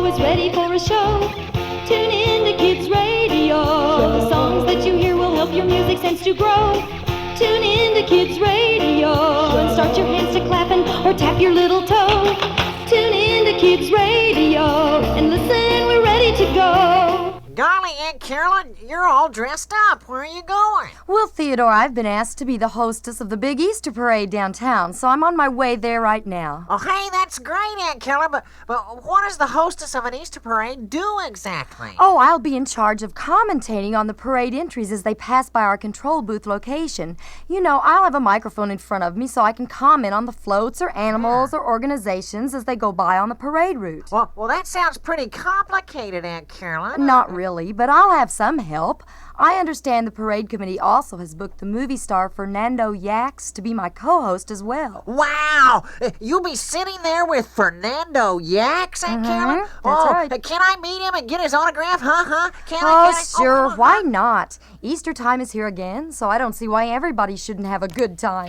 always ready for a show. Tune in to Kids Radio. The songs that you hear will help your music sense to grow. Tune in to Kids Radio and start your hands to clapping or tap your little toe. Tune in to Kids Radio and listen, we're ready to go. Golly, Aunt Carolyn, you're all dressed up. Where are you going? Well, Theodore, I've been asked to be the hostess of the big Easter parade downtown, so I'm on my way there right now. Oh, hey, that's great, Aunt Carolyn, but what does the hostess of an Easter parade do exactly? Oh, I'll be in charge of commentating on the parade entries as they pass by our control booth location. You know, I'll have a microphone in front of me so I can comment on the floats or animals or organizations as they go by on the parade route. Well, that sounds pretty complicated, Aunt Carolyn. Not really, but I'll have some help. I understand the parade committee also has booked the movie star Fernando Yacks to be my co-host as well. Wow! You'll be sitting there with Fernando Yacks, Aunt Carolyn? That's right. Can I meet him and get his autograph? Can Oh, I? sure, why not? Easter time is here again, so I don't see why everybody shouldn't have a good time.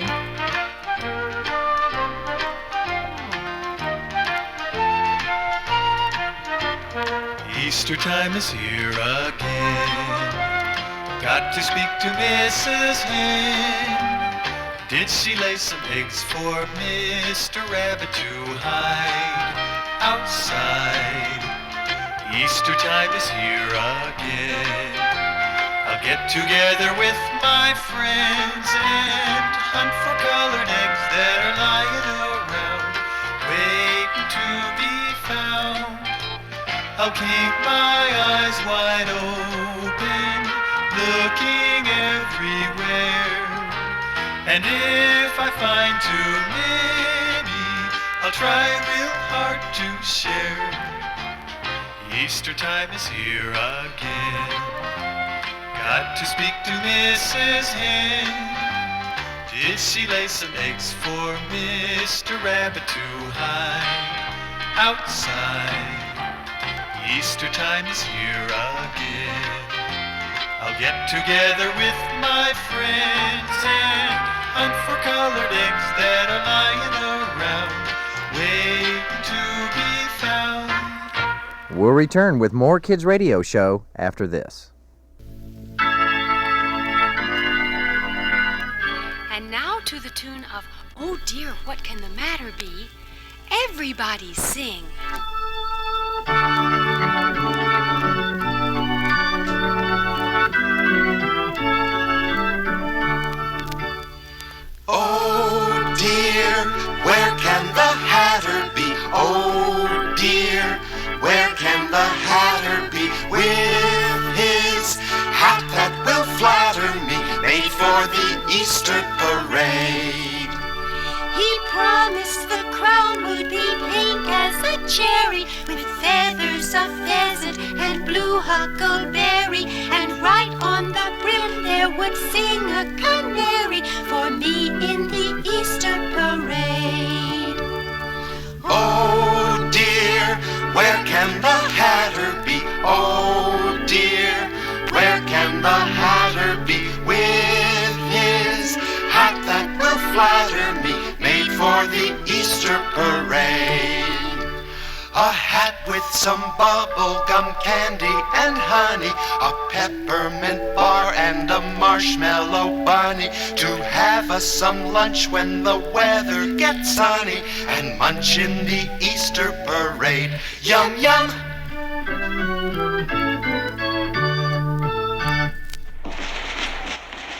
Easter time is here again. Got to speak to Mrs. Hen. Did she lay some eggs for Mr. Rabbit to hide outside? Easter time is here again. I'll get together with my friends and hunt for colored eggs that are lying around, waiting to be found. I'll keep my eyes wide open, looking everywhere. And if I find too many, I'll try real hard to share. Easter time is here again. Got to speak to Mrs. Hen. Did she lay some eggs for Mr. Rabbit to hide outside? Easter time is here again. I'll get together with my friends and hunt for colored eggs that are lying around, waiting to be found. We'll return with more Kids Radio Show after this. And now to the tune of "Oh Dear, What Can the Matter Be?" Everybody sing. Oh dear, where can the Hatter be? Oh dear, where can the Hatter be? With his hat that will flatter me, made for the Easter parade. He promised the crown would be pink as a cherry, with feathers of pheasant and blue huckleberry, and right on the brim there would sing a canary for me in the Easter parade. Oh dear, where can the Hatter be? Oh dear, where can the Hatter be? With his hat that will flatter me, made for the Easter parade. A hat with some bubble gum candy and honey, a peppermint bar and a marshmallow bunny, to have us some lunch when the weather gets sunny, and munch in the Easter parade. Yum, yum!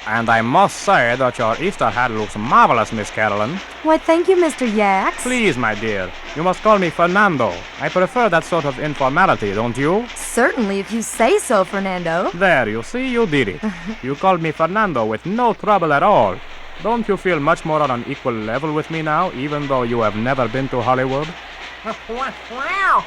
And I must say that your Easter hat looks marvelous, Miss Carolyn. Why, thank you, Mr. Yacks. Please, my dear, you must call me Fernando. I prefer that sort of informality, don't you? Certainly, if you say so, Fernando. There, you see, you did it. You called me Fernando with no trouble at all. Don't you feel much more on an equal level with me now, even though you have never been to Hollywood? Wow!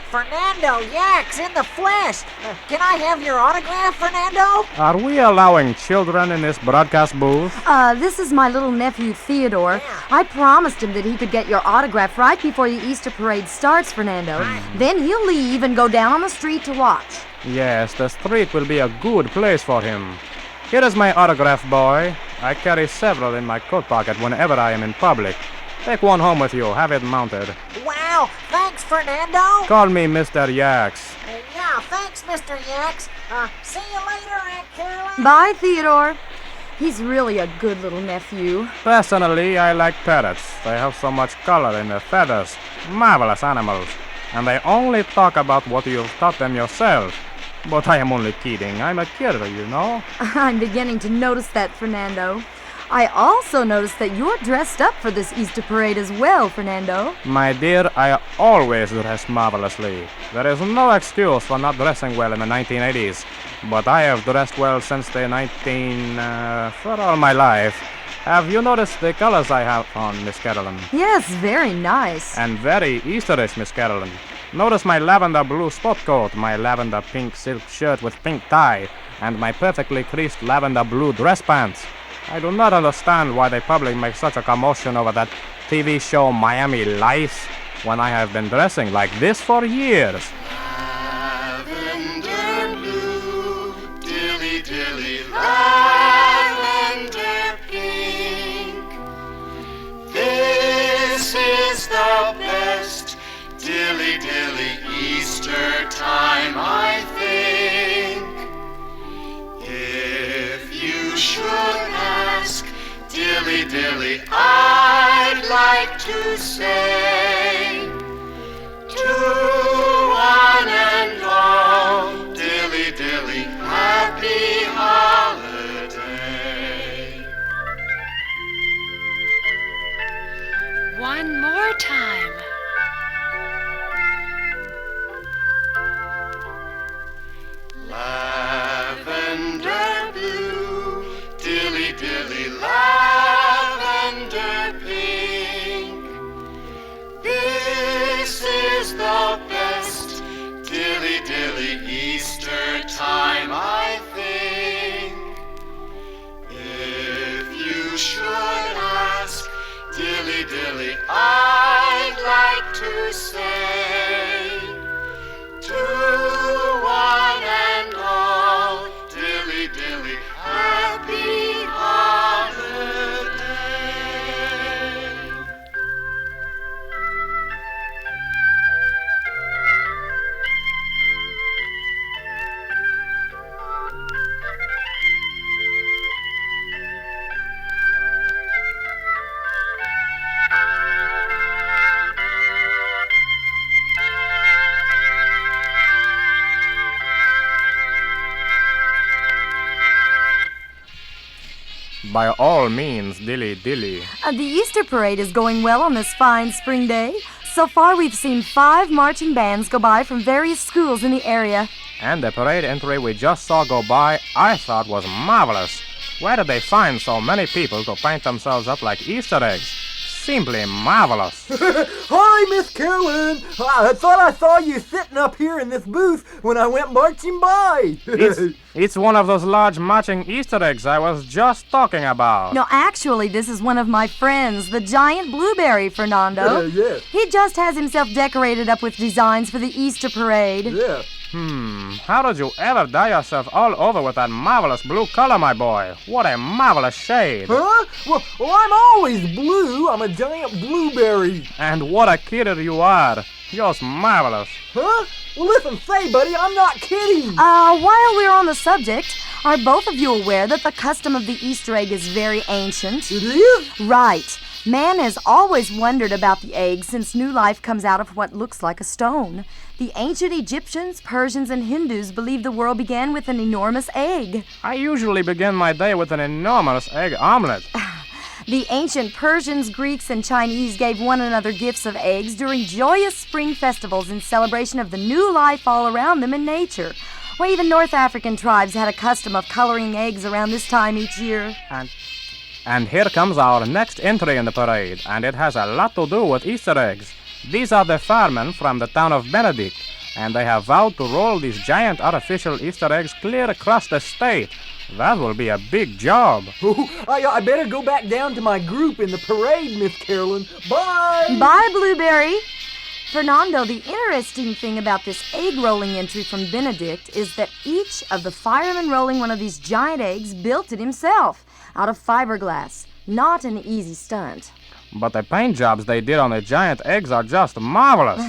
Fernando Yacks in the flesh! Can I have your autograph, Fernando? Are we allowing children in this broadcast booth? This is my little nephew, Theodore. I promised him that he could get your autograph right before the Easter parade starts, Fernando. Then he'll leave and go down on the street to watch. Yes, the street will be a good place for him. Here is my autograph, boy. I carry several in my coat pocket whenever I am in public. Take one home with you. Have it mounted. Wow! Wow, thanks, Fernando. Call me Mr. Yacks. Yeah, thanks, Mr. Yacks. See you later, Aunt Carolyn. Bye, Theodore. He's really a good little nephew. Personally, I like parrots. They have so much color in their feathers. Marvelous animals. And they only talk about what you've taught them yourself. But I am only kidding. I'm a kid, you know. I'm beginning to notice that, Fernando. I also noticed that you're dressed up for this Easter parade as well, Fernando. My dear, I always dress marvelously. There is no excuse for not dressing well in the 1980s. But I have dressed well since the for all my life. Have you noticed the colors I have on, Miss Carolyn? Yes, very nice. And very Easterish, Miss Carolyn. Notice my lavender blue sport coat, my lavender pink silk shirt with pink tie, and my perfectly creased lavender blue dress pants. I do not understand why the public makes such a commotion over that TV show Miami Lice when I have been dressing like this for years. Lavender blue, dilly dilly, lavender pink. This is the best dilly dilly Easter time, I think. If you should ask, dilly dilly, I'd like to say to one and all, dilly dilly, happy holiday. One more time. Lavender blue, dilly dilly, lavender pink. This is the best dilly dilly Easter time, I think. If you should ask, dilly dilly, I'd like to say to one and all, dilly dilly, happy holiday. By all means, dilly dilly. The Easter parade is going well on this fine spring day. So far, we've seen 5 marching bands go by from various schools in the area. And the parade entry we just saw go by, I thought was marvelous. Where did they find so many people to paint themselves up like Easter eggs? Simply marvelous. Hi, Miss Carolyn. I thought I saw you sitting up here in this booth when I went marching by. It's one of those large matching Easter eggs I was just talking about. No, actually, this is one of my friends, the giant blueberry, Fernando. Yeah. He just has himself decorated up with designs for the Easter parade. Yeah. How did you ever dye yourself all over with that marvelous blue color, my boy? What a marvelous shade. Huh? Well, I'm always blue. I'm a giant blueberry. And what a kidder you are. You're marvelous. Huh? Well, listen, say, buddy, I'm not kidding. While we're on the subject, are both of you aware that the custom of the Easter egg is very ancient? It is? Right. Man has always wondered about the egg since new life comes out of what looks like a stone. The ancient Egyptians, Persians, and Hindus believe the world began with an enormous egg. I usually begin my day with an enormous egg omelet. The ancient Persians, Greeks, and Chinese gave one another gifts of eggs during joyous spring festivals in celebration of the new life all around them in nature. Or even North African tribes had a custom of coloring eggs around this time each year. And here comes our next entry in the parade, and it has a lot to do with Easter eggs. These are the firemen from the town of Benedict, and they have vowed to roll these giant artificial Easter eggs clear across the state. That will be a big job. Oh, I better go back down to my group in the parade, Miss Carolyn. Bye! Bye, Blueberry! Fernando, the interesting thing about this egg rolling entry from Benedict is that each of the firemen rolling one of these giant eggs built it himself out of fiberglass. Not an easy stunt. But the paint jobs they did on the giant eggs are just marvelous.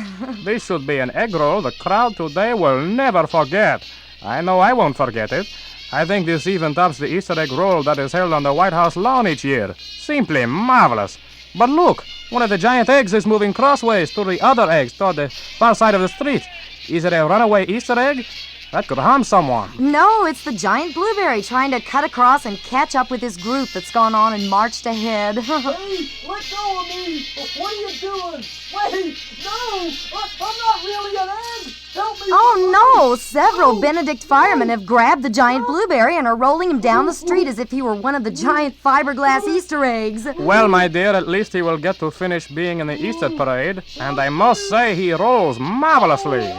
This should be an egg roll the crowd today will never forget. I know I won't forget it. I think this even tops the Easter egg roll that is held on the White House lawn each year. Simply marvelous. But look, one of the giant eggs is moving crossways to the other eggs toward the far side of the street. Is it a runaway Easter egg? That could harm someone. No, it's the giant blueberry trying to cut across and catch up with this group that's gone on and marched ahead. Hey, let go of me! What are you doing? Wait, no! I'm not really an egg! Help me! Oh no! Several Benedict firemen have grabbed the giant blueberry and are rolling him down the street as if he were one of the giant fiberglass Easter eggs. Well, my dear, at least he will get to finish being in the Easter parade, and I must say he rolls marvelously.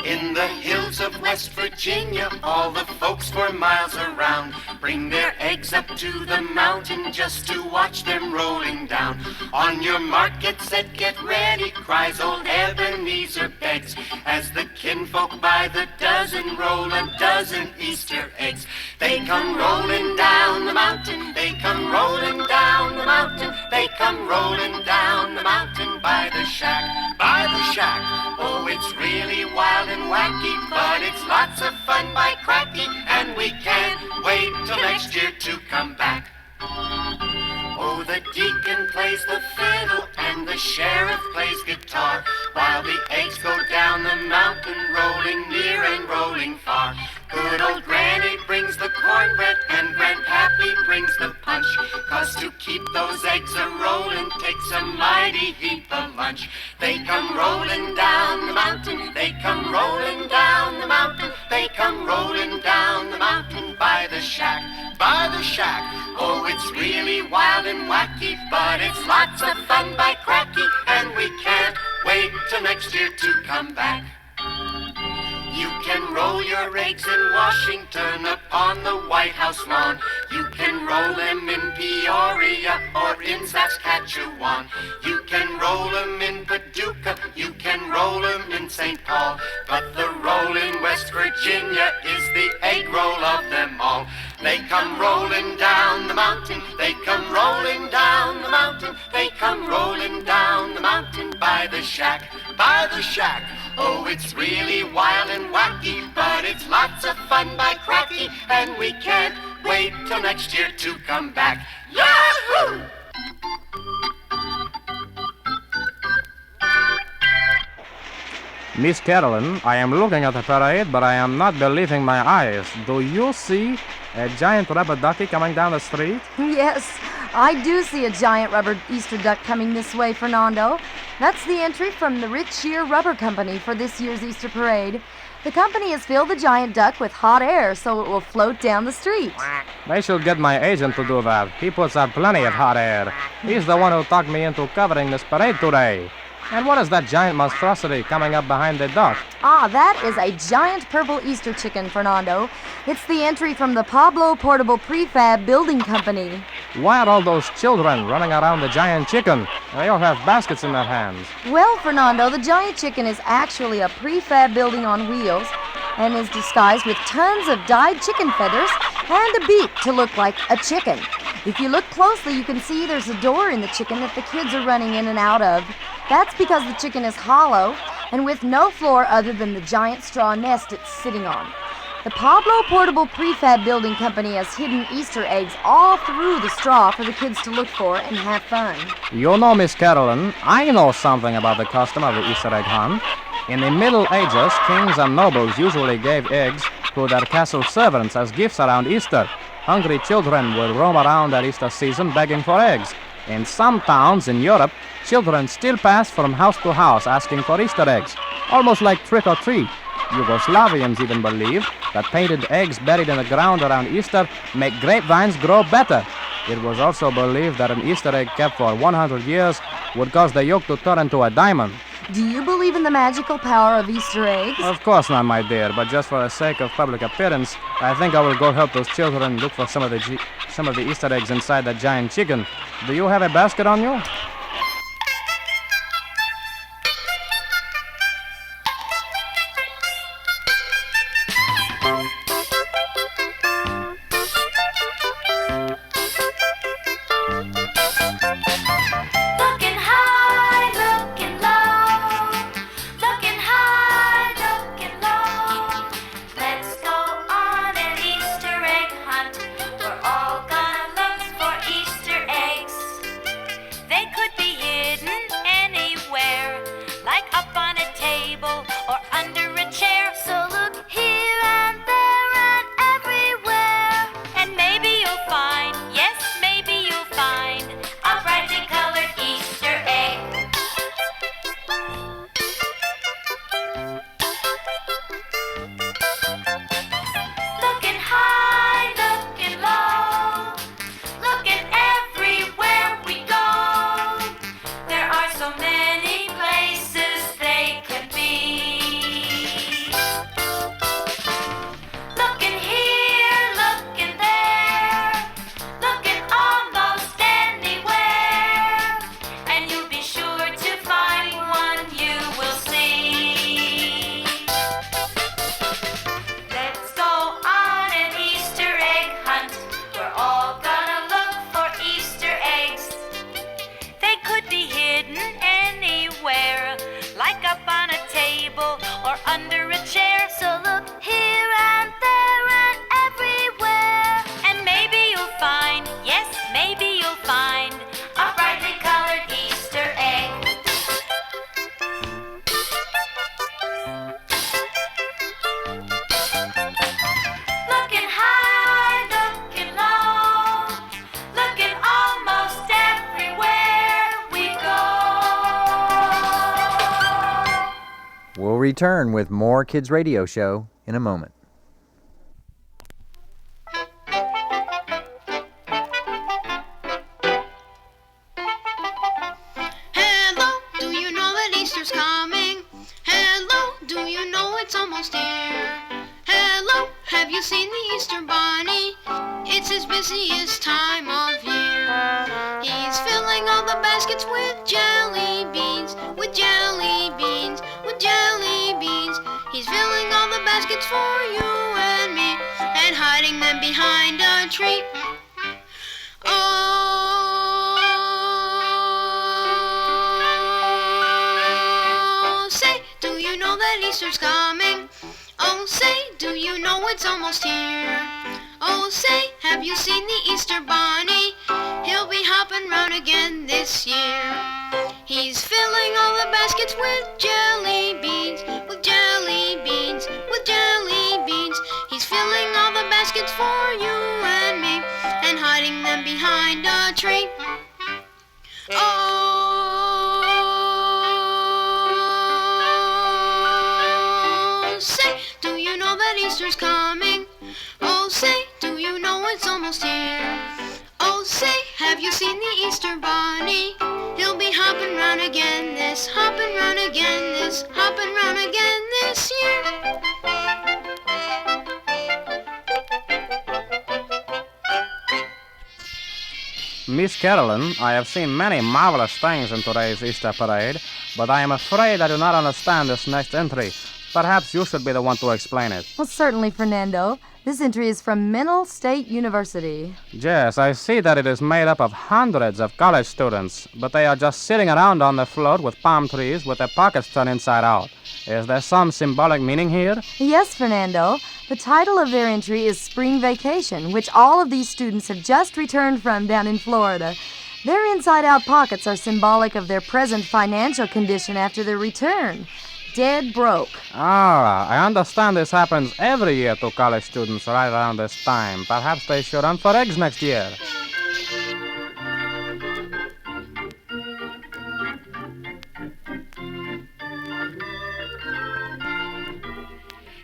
In the hills of West Virginia, all the folks for miles around bring their eggs up to the mountain just to watch them rolling down. On your mark, get set, get ready, cries old Ebenezer begs, as the kinfolk by the dozen roll a dozen Easter eggs. They come rolling down the mountain, they come rolling down the mountain, they come rolling down the mountain by the shack, by the shack. Oh, it's really wild and wacky, but it's lots of fun by cracky, and we can't wait till next year to come back. Oh, the deacon plays the fiddle and the sheriff plays guitar, while the eggs go down the mountain, rolling near and rolling far. Good old Granny brings the cornbread and Grandpappy brings the punch, 'cause to keep those eggs a-rolling takes a mighty heap of lunch. They come rolling down the mountain, they come rolling down the mountain, they come rolling down the mountain by the shack, by the shack. Oh, it's really wild and wacky, but it's lots of fun by cracky, and we can't wait till next year to come back. You can roll your eggs in Washington upon the White House lawn. You can roll them in Peoria or in Saskatchewan. You can roll them in Paducah, you can roll them in St. Paul. But the roll in West Virginia is the egg roll of them all. They come rolling down the mountain, they come rolling down the mountain, they come rolling down the mountain by the shack, by the shack. Oh, it's really wild and wacky, but it's lots of fun by cracky, and we can't wait till next year to come back. Yahoo! Miss Carolyn, I am looking at the parade, but I am not believing my eyes. Do you see a giant rubber ducky coming down the street? Yes, I do see a giant rubber Easter duck coming this way, Fernando. That's the entry from the Rich Shear Rubber Company for this year's Easter parade. The company has filled the giant duck with hot air so it will float down the street. They should get my agent to do that. He puts out plenty of hot air. He's the one who talked me into covering this parade today. And what is that giant monstrosity coming up behind the duck? Ah, that is a giant purple Easter chicken, Fernando. It's the entry from the Pablo Portable Prefab Building Company. Why are all those children running around the giant chicken? They all have baskets in their hands. Well, Fernando, the giant chicken is actually a prefab building on wheels and is disguised with tons of dyed chicken feathers and a beak to look like a chicken. If you look closely, you can see there's a door in the chicken that the kids are running in and out of. That's because the chicken is hollow and with no floor other than the giant straw nest it's sitting on. The Pablo Portable Prefab Building Company has hidden Easter eggs all through the straw for the kids to look for and have fun. You know, Miss Carolyn, I know something about the custom of the Easter egg hunt. In the Middle Ages, kings and nobles usually gave eggs to their castle servants as gifts around Easter. Hungry children would roam around at Easter season begging for eggs. In some towns in Europe, children still pass from house to house asking for Easter eggs, almost like trick or treat. Yugoslavians even believe that painted eggs buried in the ground around Easter make grapevines grow better. It was also believed that an Easter egg kept for 100 years would cause the yolk to turn into a diamond. Do you believe in the magical power of Easter eggs? Of course not, my dear, but just for the sake of public appearance, I think I will go help those children look for some of the Easter eggs inside that giant chicken. Do you have a basket on you? return with more Kids Radio Show in a moment. Hello, do you know that Easter's coming? Hello, do you know it's almost here? Hello, have you seen the Easter Bunny? It's his busiest time of year. He's filling all the baskets with jelly beans, with jelly beans, with jelly beans. He's filling all the baskets for you and me, and hiding them behind a tree. Oh, say, do you know that Easter's coming? Oh, say, do you know it's almost here? Oh, say, have you seen the Easter Bunny? He'll be hopping round again this year. He's filling all the baskets with jelly beans, with jelly beans, with jelly beans. He's filling all the baskets for you and me, and hiding them behind a tree. Oh, say, do you know that Easter's coming? Oh, say, do you know it's almost here? Oh, say, have you seen the Easter Bunny? He'll be hopping round again this, hopping round again this, hopping round again this year. Miss Carolyn, I have seen many marvelous things in today's Easter parade, but I am afraid I do not understand this next entry. Perhaps you should be the one to explain it. Well, certainly, Fernando. This entry is from Mental State University. Yes, I see that it is made up of hundreds of college students, but they are just sitting around on the float with palm trees with their pockets turned inside out. Is there some symbolic meaning here? Yes, Fernando. The title of their entry is Spring Vacation, which all of these students have just returned from down in Florida. Their inside-out pockets are symbolic of their present financial condition after their return. Dead broke. Ah, I understand this happens every year to college students right around this time. Perhaps they should run for eggs next year.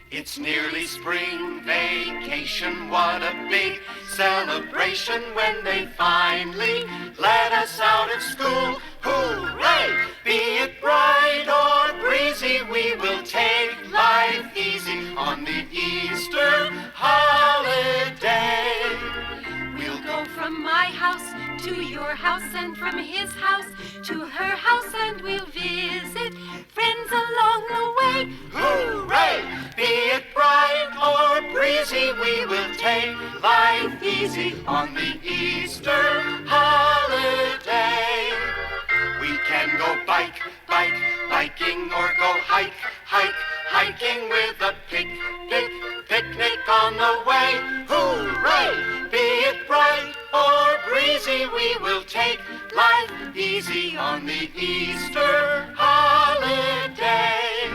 It's nearly spring vacation, what a big celebration when they finally let us out of school. Hooray! Be it bright or breezy, we will take life easy on the Easter holiday. We'll go from my house to your house, and from his house to her house, and we'll visit friends along the way. Hooray! Be it bright or breezy, we will take life easy on the Easter holiday. We can go biking, or go hiking with a picnic on the way. Hooray! Be it bright or breezy, we will take life easy on the Easter holiday.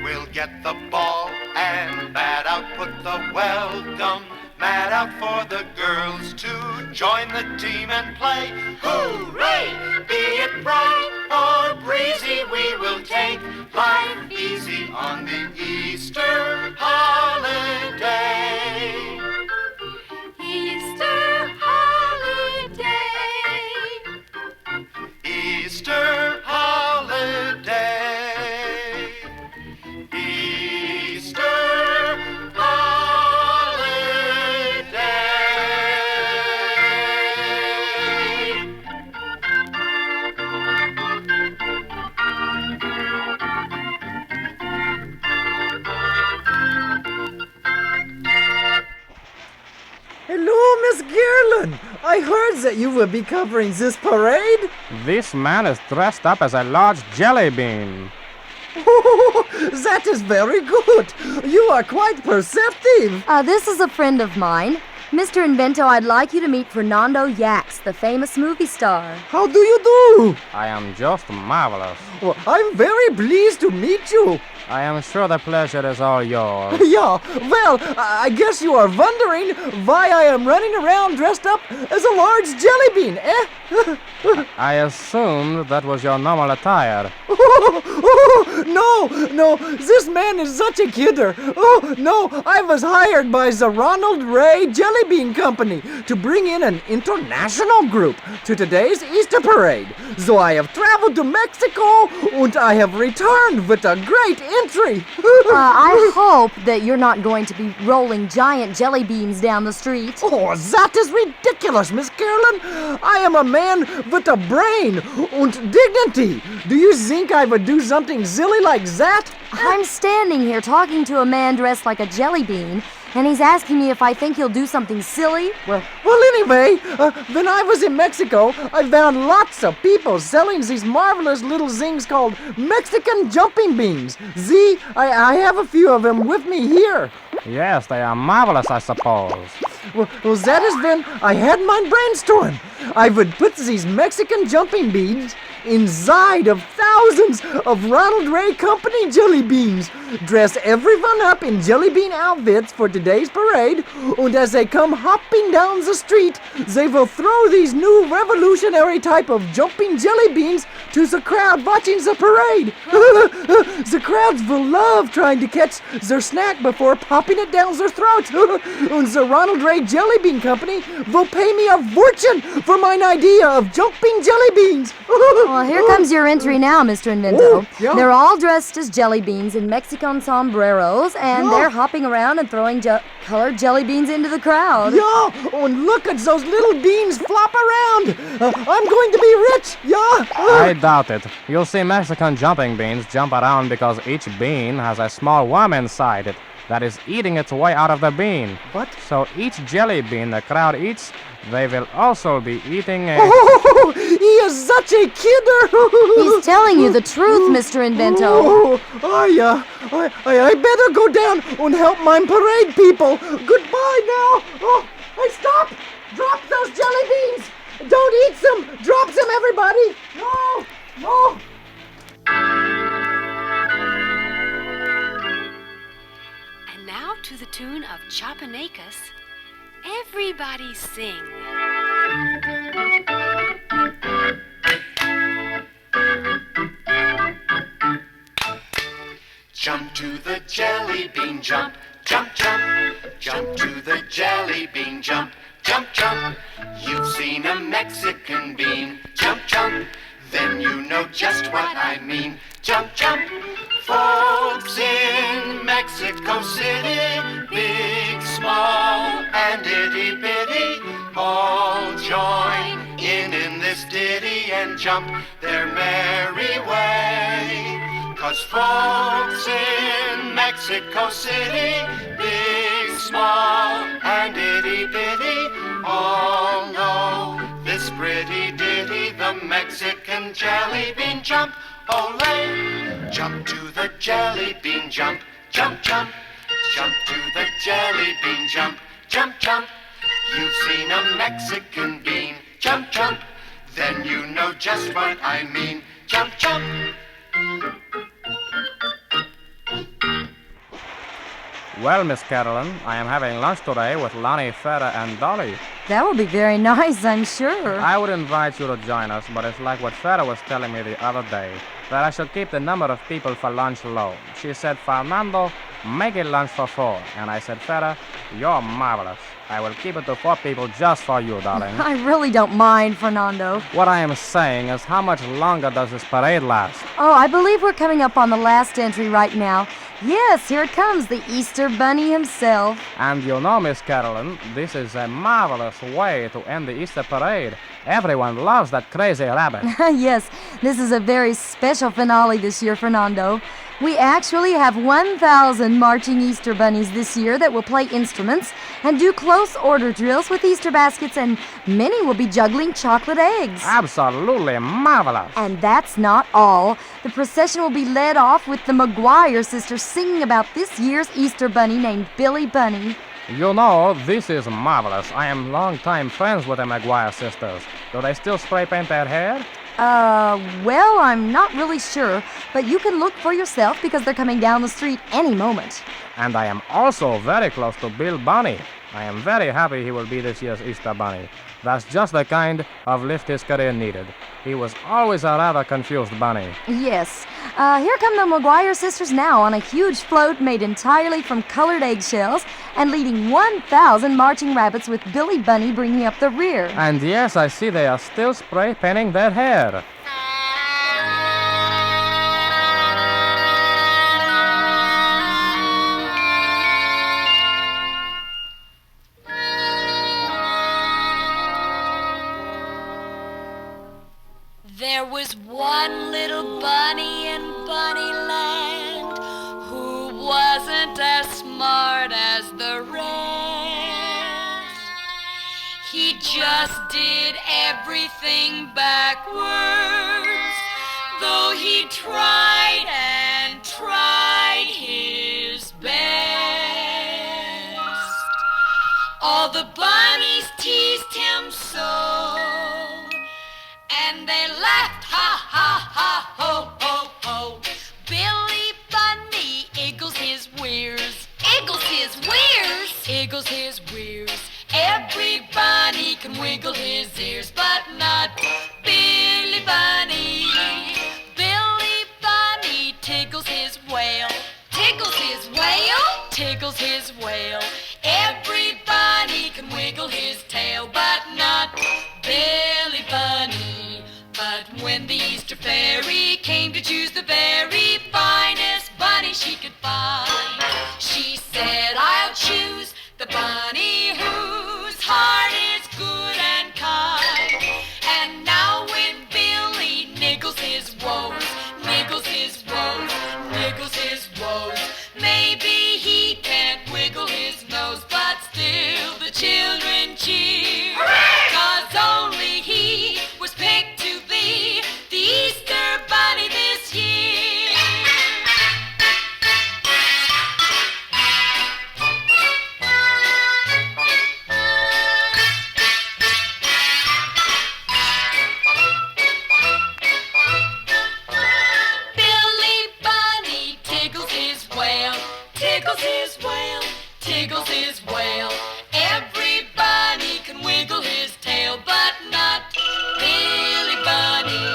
We'll get the ball and bat out, put the welcome mat out for the girls to join the team and play. Hooray! Be it bright or breezy, we will take life easy on the Easter holiday. Easter holiday. Easter holiday. Easter Hello, Miss Carolyn. I heard that you will be covering this parade. This man is dressed up as a large jelly bean. Oh, that is very good. You are quite perceptive. This is a friend of mine. Mr. Invento, I'd like you to meet Fernando Yacks, the famous movie star. How do you do? I am just marvelous. Well, I'm very pleased to meet you. I am sure the pleasure is all yours. Yeah, well, I guess you are wondering why I am running around dressed up as a large jelly bean, eh? I assumed that was your normal attire. Oh, No, this man is such a kidder. Oh, no, I was hired by the Ronald Ray Jelly Bean Company to bring in an international group to today's Easter parade. So I have traveled to Mexico and I have returned with a great entry. I hope that you're not going to be rolling giant jelly beans down the street. Oh, that is ridiculous, Miss Carolyn. I am a man with a brain and dignity. Do you think I would do something silly like that? I'm standing here talking to a man dressed like a jelly bean, and he's asking me if I think he'll do something silly. Well, anyway, when I was in Mexico, I found lots of people selling these marvelous little things called Mexican jumping beans. See, I have a few of them with me here. Yes, they are marvelous, I suppose. Well, that is when I had my brainstorm. I would put these Mexican jumping beans inside of thousands of Ronald Ray Company jelly beans, dress everyone up in jelly bean outfits for today's parade, and as they come hopping down the street, they will throw these new revolutionary type of jumping jelly beans to the crowd watching the parade. The crowds will love trying to catch their snack before popping it down their throats. And the Ronald Ray Jelly Bean Company will pay me a fortune for my idea of jumping jelly beans. Well, here comes your entry now, Mr. Invento. Yeah. They're all dressed as jelly beans in Mexican sombreros, and they're hopping around and throwing colored jelly beans into the crowd. Yeah, and look at those little beans flop around. I'm going to be rich, yeah. I doubt it. You'll see Mexican jumping beans jump around because each bean has a small worm inside it that is eating its way out of the bean. What? So each jelly bean the crowd eats, they will also be eating a... Oh, he is such a kidder. He's telling you the truth, Mr. Invento. Oh, I better go down and help my parade people. Goodbye now. Oh, hey, stop. Drop those jelly beans. Don't eat them. Drop them, everybody. No. And now to the tune of Chopanacus, everybody sing. Jump to the jelly bean, jump, jump, jump. Jump to the jelly bean, jump, jump, jump. You've seen a Mexican bean, jump, jump. Then you know just what I mean. Jump, jump. Folks in Mexico City, big, small, and itty-bitty, all join in this ditty and jump their merry way. 'Cause folks in Mexico City, big, small, and itty-bitty, all know this pretty ditty, the Mexican jelly bean jump. Olé! Jump to the jelly bean, jump, jump, jump. Jump to the jelly bean, jump, jump, jump. You've seen a Mexican bean, jump, jump. Then you know just what I mean. Jump, jump. Well, Miss Carolyn, I am having lunch today with Lonnie, Feta, and Dolly. That will be very nice, I'm sure. I would invite you to join us, but it's like what Feta was telling me the other day, that I should keep the number of people for lunch low. She said, Fernando, make it lunch for 4. And I said, Feta, you're marvelous. I will keep it to 4 people just for you, darling. I really don't mind, Fernando. What I am saying is, how much longer does this parade last? Oh, I believe we're coming up on the last entry right now. Yes, here it comes, the Easter Bunny himself. And you know, Miss Carolyn, this is a marvelous way to end the Easter parade. Everyone loves that crazy rabbit. Yes, this is a very special finale this year, Fernando. We actually have 1,000 marching Easter bunnies this year that will play instruments and do close order drills with Easter baskets, and many will be juggling chocolate eggs. Absolutely marvelous. And that's not all. The procession will be led off with the McGuire sisters singing about this year's Easter bunny named Billy Bunny. You know, this is marvelous. I am longtime friends with the McGuire sisters. Do they still spray paint their hair? Well, I'm not really sure, but you can look for yourself because they're coming down the street any moment. And I am also very close to Bill Bunny. I am very happy he will be this year's Easter Bunny. That's just the kind of lift his career needed. He was always a rather confused bunny. Yes. Here come the McGuire sisters now on a huge float made entirely from colored eggshells and leading 1,000 marching rabbits with Billy Bunny bringing up the rear. And yes, I see they are still spray painting their hair. There was one little bunny in Bunnyland who wasn't as smart as the rest. He just did everything backwards, though he tried and tried his best. All the bunnies teased him so, and they laughed, ha, ha, ha, ho, ho, ho. Billy Bunny iggles his weirs. Iggles his weirs? Iggles his weirs. Every bunny can wiggle his ears, but not Billy Bunny. Billy Bunny tickles his whale. Tickles his whale? Tickles his whale. Every bunny can wiggle his tail, but not Billy Bunny. But when the Easter fairy came to choose the very finest bunny she could find, she said, I'll choose the bunny whose heart is good and kind. And now when Billy niggles his woes, niggles his woes, niggles his woes, maybe he can't wiggle his nose, but still the children cheer. Cause only he was picked to be the Easter Bunny this year. Billy Bunny tickles his whale, tickles his whale, tickles his whale. Every bunny can wiggle his tail, but not Billy Bunny.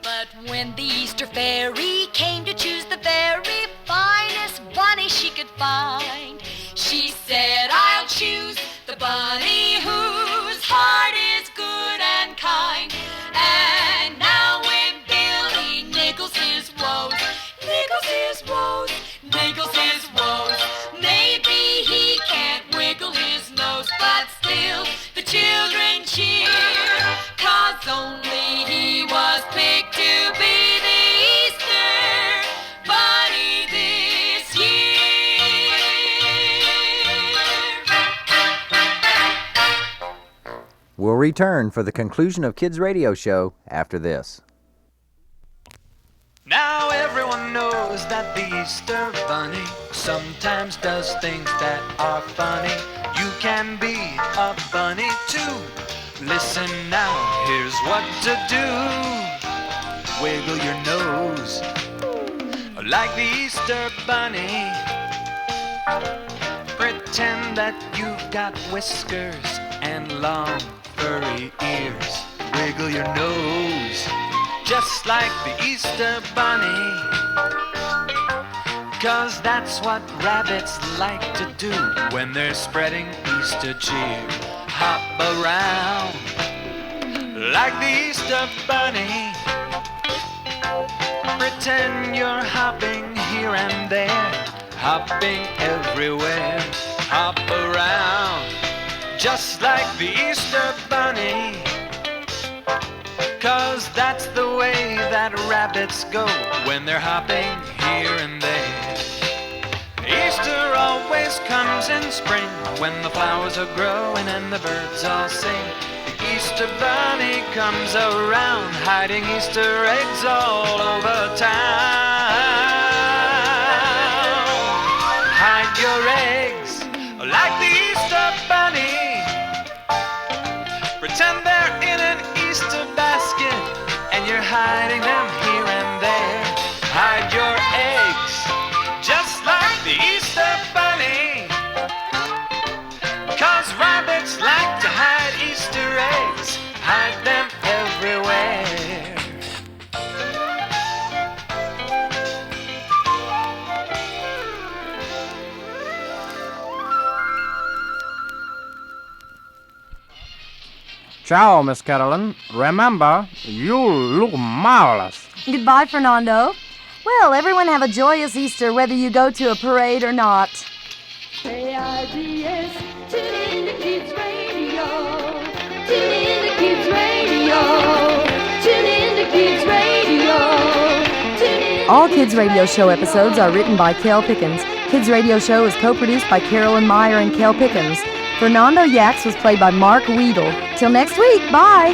But when the Easter fairy came to choose the very finest bunny she could find, she said, I'll choose the bunny whose heart is good and kind. And now when Billy niggles his woes, niggles his woes, niggles his woes, maybe he can't wiggle his nose, but still the children cheer. Cause only he was picked to be the Easter Bunny this year. We'll return for the conclusion of Kids Radio Show after this. Now everyone knows that the Easter Bunny sometimes does things that are funny. You can be a bunny too. Listen now, here's what to do. Wiggle your nose like the Easter Bunny. Pretend that you've got whiskers and long furry ears. Wiggle your nose just like the Easter Bunny. Cause that's what rabbits like to do when they're spreading Easter cheer. Hop around like the Easter Bunny. Pretend you're hopping here and there, hopping everywhere. Hop around just like the Easter Bunny. Cause that's the way that rabbits go when they're hopping here and there. Easter always comes in spring when the flowers are growing and the birds all sing. The Easter Bunny comes around hiding Easter eggs all over town. Hide your eggs like the Easter Bunny. Pretend they're in an Easter basket and you're hiding them here and there. Hide your eggs just like the Easter Bunny. Cause rabbits like to hide Easter eggs, hide them everywhere. Ciao, Miss Carolyn. Remember, you look marvelous. Goodbye, Fernando. Well, everyone have a joyous Easter, whether you go to a parade or not. KIDS, tune in to Kids Radio. Tune in to Kids Radio. Tune in to Kids Radio. All Kids Radio Show episodes are written by Kel Pickens. Kids Radio Show is co-produced by Carolyn, Meyer, and Kel Pickens. Fernando Yacks was played by Mark Wedel. Till next week, bye!